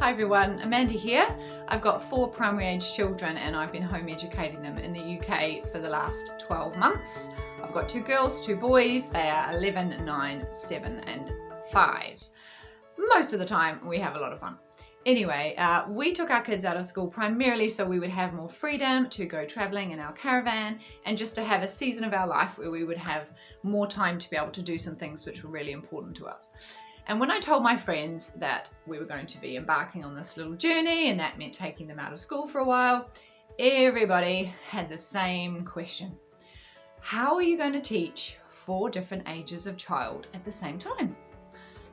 Hi everyone, Amanda here. I've got 4 primary age children and I've been home educating them in the UK for the last 12 months. I've got 2 girls, 2 boys. They are 11, 9, 7 and 5. Most of the time we have a lot of fun. Anyway, we took our kids out of school primarily so we would have more freedom to go travelling in our caravan and just to have a season of our life where we would have more time to be able to do some things which were really important to us. And when I told my friends that we were going to be embarking on this little journey and that meant taking them out of school for a while, everybody had the same question. How are you going to teach 4 different ages of child at the same time?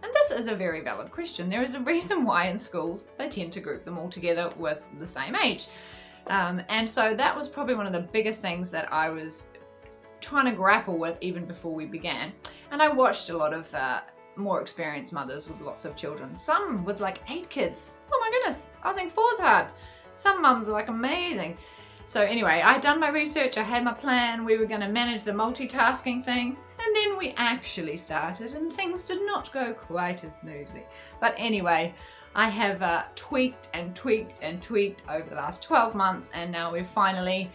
And this is a very valid question. There is a reason why in schools they tend to group them all together with the same age. And so that was probably one of the biggest things that I was trying to grapple with even before we began. And I watched a lot of more experienced mothers with lots of children, some with like 8 kids. Oh my goodness, I think 4's hard. Some mums are like amazing. So anyway, I'd done my research, I had my plan, we were going to manage the multitasking thing, and then we actually started and things did not go quite as smoothly. But anyway, I have tweaked and tweaked and tweaked over the last 12 months and now we've finally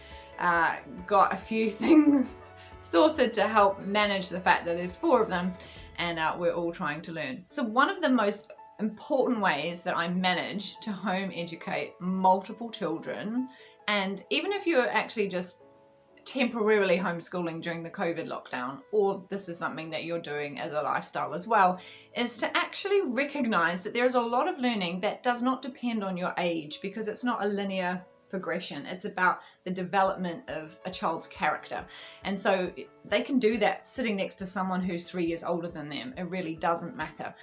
got a few things sorted to help manage the fact that there's 4 of them and we're all trying to learn. So one of the most important ways that I manage to home educate multiple children, and even if you're actually just temporarily homeschooling during the COVID lockdown, or this is something that you're doing as a lifestyle as well, is to actually recognize that there's a lot of learning that does not depend on your age because it's not a linear progression. It's about the development of a child's character. And so they can do that sitting next to someone who's 3 years older than them. It really doesn't matter.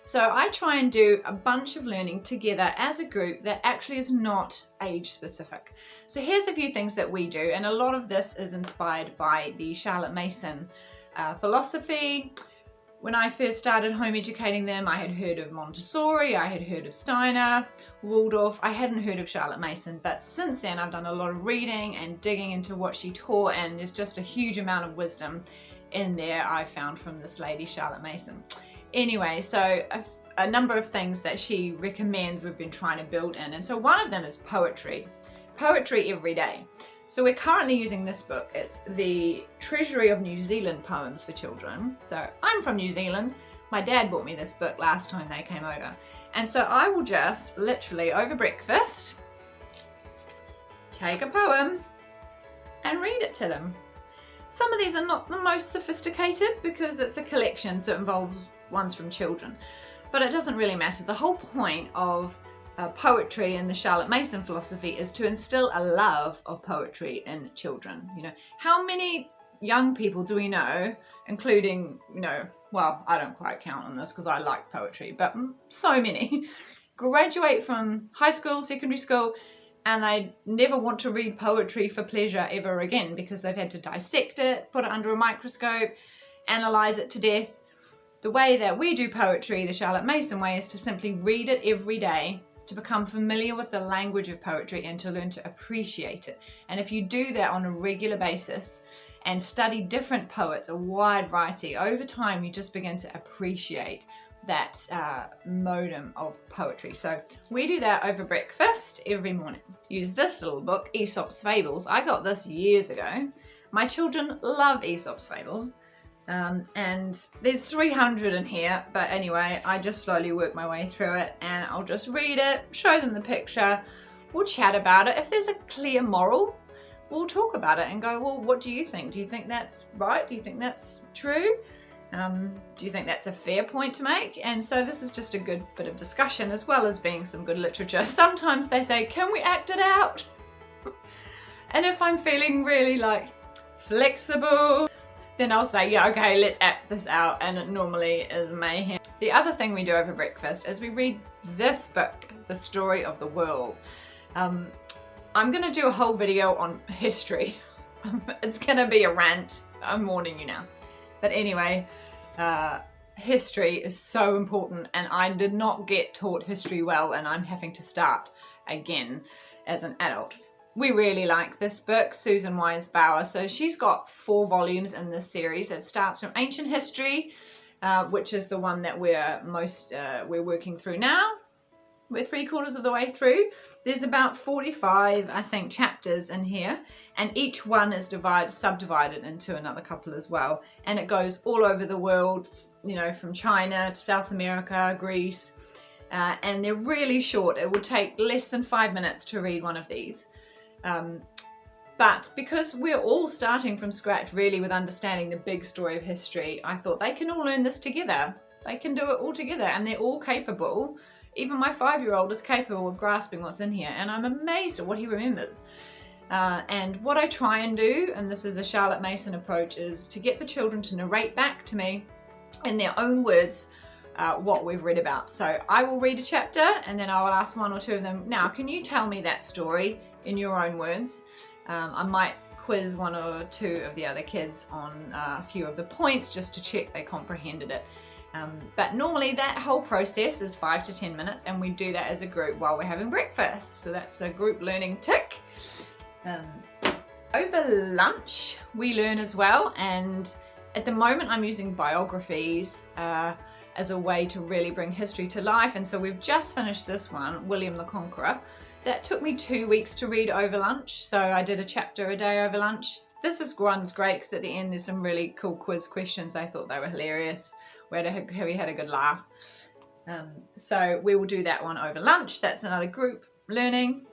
So I try and do a bunch of learning together as a group that actually is not age specific. So here's a few things that we do, and a lot of this is inspired by the Charlotte Mason philosophy. When I first started home educating them, I had heard of Montessori, I had heard of Steiner, Waldorf. I hadn't heard of Charlotte Mason, but since then I've done a lot of reading and digging into what she taught, and there's just a huge amount of wisdom in there I found from this lady, Charlotte Mason. Anyway, so a number of things that she recommends we've been trying to build in, and so one of them is poetry. Poetry every day. So we're currently using this book. It's the Treasury of New Zealand Poems for Children. So I'm from New Zealand. My dad bought me this book last time they came over. And so I will just literally over breakfast take a poem and read it to them. Some of these are not the most sophisticated because it's a collection, so it involves ones from children. But it doesn't really matter. The whole point of poetry and the Charlotte Mason philosophy is to instill a love of poetry in children. You know, how many young people do we know, including, you know, well, I don't quite count on this because I like poetry, but so many graduate from high school, secondary school, and they never want to read poetry for pleasure ever again because they've had to dissect it, put it under a microscope, analyze it to death. The way that we do poetry, the Charlotte Mason way, is to simply read it every day, to become familiar with the language of poetry and to learn to appreciate it. And if you do that on a regular basis and study different poets, a wide variety, over time you just begin to appreciate that modem of poetry. So we do that over breakfast every morning. Use this little book, Aesop's Fables. I got this years ago. My children love Aesop's Fables. And there's 300 in here, but anyway, I just slowly work my way through it and I'll just read it, show them the picture, we'll chat about it. If there's a clear moral, we'll talk about it and go, well, what do you think? Do you think that's right? Do you think that's true? Do you think that's a fair point to make? And so this is just a good bit of discussion as well as being some good literature. Sometimes they say, can we act it out? And if I'm feeling really like flexible, then I'll say, yeah, okay, let's act this out, and it normally is mayhem. The other thing we do over breakfast is we read this book, The Story of the World. I'm gonna do a whole video on history. It's gonna be a rant, I'm warning you now. But anyway, history is so important, and I did not get taught history well, and I'm having to start again as an adult. We really like this book, Susan Wise Bauer. So she's got 4 volumes in this series. It starts from ancient history, which is the one that we're working through now. We're 3/4 of the way through. There's about 45, I think, chapters in here, and each one is subdivided into another couple as well. And it goes all over the world, you know, from China to South America, Greece, and they're really short. It will take less than 5 minutes to read one of these. But because we're all starting from scratch really with understanding the big story of history, I thought they can all learn this together. They can do it all together, and they're all capable. Even my 5-year-old is capable of grasping what's in here, and I'm amazed at what he remembers. And what I try and do, and this is a Charlotte Mason approach, is to get the children to narrate back to me in their own words what we've read about. So I will read a chapter, and then I will ask 1 or 2 of them, now can you tell me that story in your own words? I might quiz 1 or 2 of the other kids on a few of the points just to check they comprehended it. But normally that whole process is 5 to 10 minutes, and we do that as a group while we're having breakfast. So that's a group learning tick. Over lunch we learn as well, and at the moment I'm using biographies as a way to really bring history to life. And so we've just finished this one, William the Conqueror. That took me 2 weeks to read over lunch, so I did a chapter a day over lunch. This one's great because at the end there's some really cool quiz questions. I thought they were hilarious. We had a good laugh. So we will do that one over lunch. That's another group learning.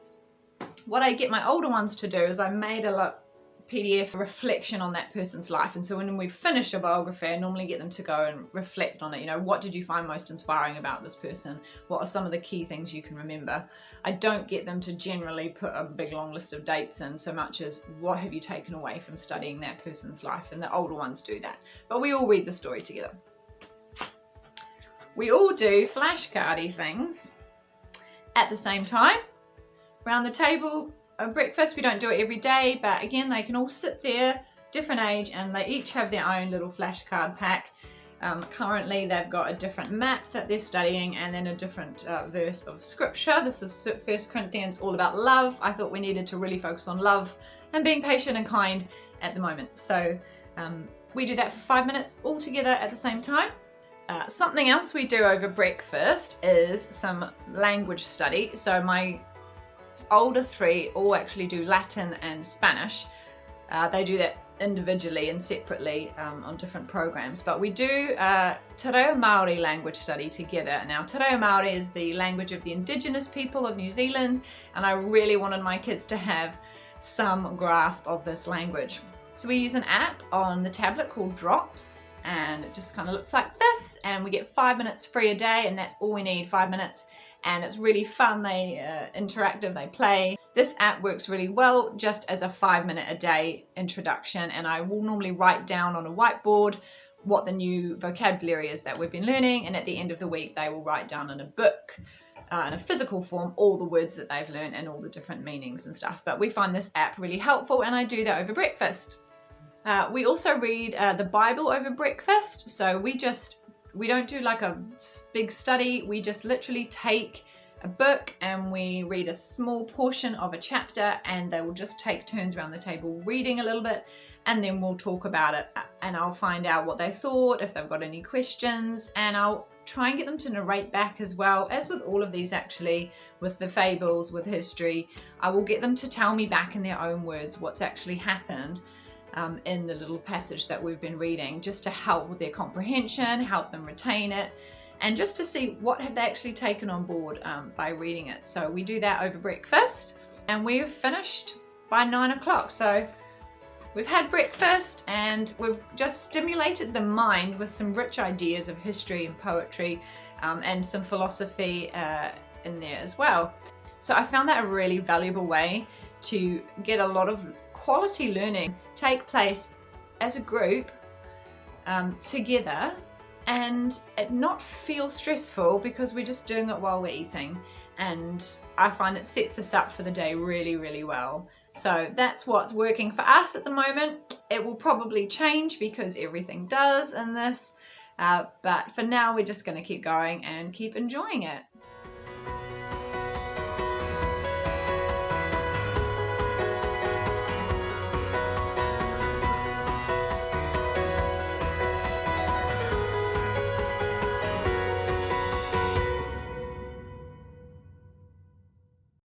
What I get my older ones to do is I made a PDF reflection on that person's life, and so when we finish a biography I normally get them to go and reflect on it. You know, what did you find most inspiring about this person? What are some of the key things you can remember? I don't get them to generally put a big long list of dates in so much as what have you taken away from studying that person's life, and the older ones do that. But we all read the story together. We all do flashcardy things at the same time around the table. Breakfast, we don't do it every day, but again they can all sit there, different age, and they each have their own little flashcard pack. Currently they've got a different map that they're studying, and then a different verse of scripture. This is 1 Corinthians, all about love. I thought we needed to really focus on love and being patient and kind at the moment. So we do that for 5 minutes all together at the same time. Something else we do over breakfast is some language study. So my older 3 all actually do Latin and Spanish. They do that individually and separately on different programs, but we do Te Reo Maori language study together. Now Te Reo Maori is the language of the indigenous people of New Zealand, and I really wanted my kids to have some grasp of this language. So we use an app on the tablet called Drops, and it just kind of looks like this, and we get 5 minutes free a day, and that's all we need, 5 minutes. And it's really fun. They interactive, they play. This app works really well just as a 5 minute a day introduction, and I will normally write down on a whiteboard what the new vocabulary is that we've been learning, and at the end of the week they will write down in a book in a physical form all the words that they've learned and all the different meanings and stuff. But we find this app really helpful, and I do that over breakfast. We also read the Bible over breakfast. So we don't do like a big study. We just literally take a book and we read a small portion of a chapter, and they will just take turns around the table reading a little bit, and then we'll talk about it, and I'll find out what they thought, if they've got any questions, and I'll try and get them to narrate back as well. As with all of these actually, with the fables, with history, I will get them to tell me back in their own words what's actually happened in the little passage that we've been reading, just to help with their comprehension, help them retain it, and just to see what have they actually taken on board by reading it. So we do that over breakfast, and we've finished by 9 o'clock. So we've had breakfast and we've just stimulated the mind with some rich ideas of history and poetry and some philosophy in there as well. So I found that a really valuable way to get a lot of quality learning take place as a group together, and it not feel stressful because we're just doing it while we're eating. And I find it sets us up for the day really, really well. So that's what's working for us at the moment. It will probably change because everything does in this, but for now we're just going to keep going and keep enjoying it.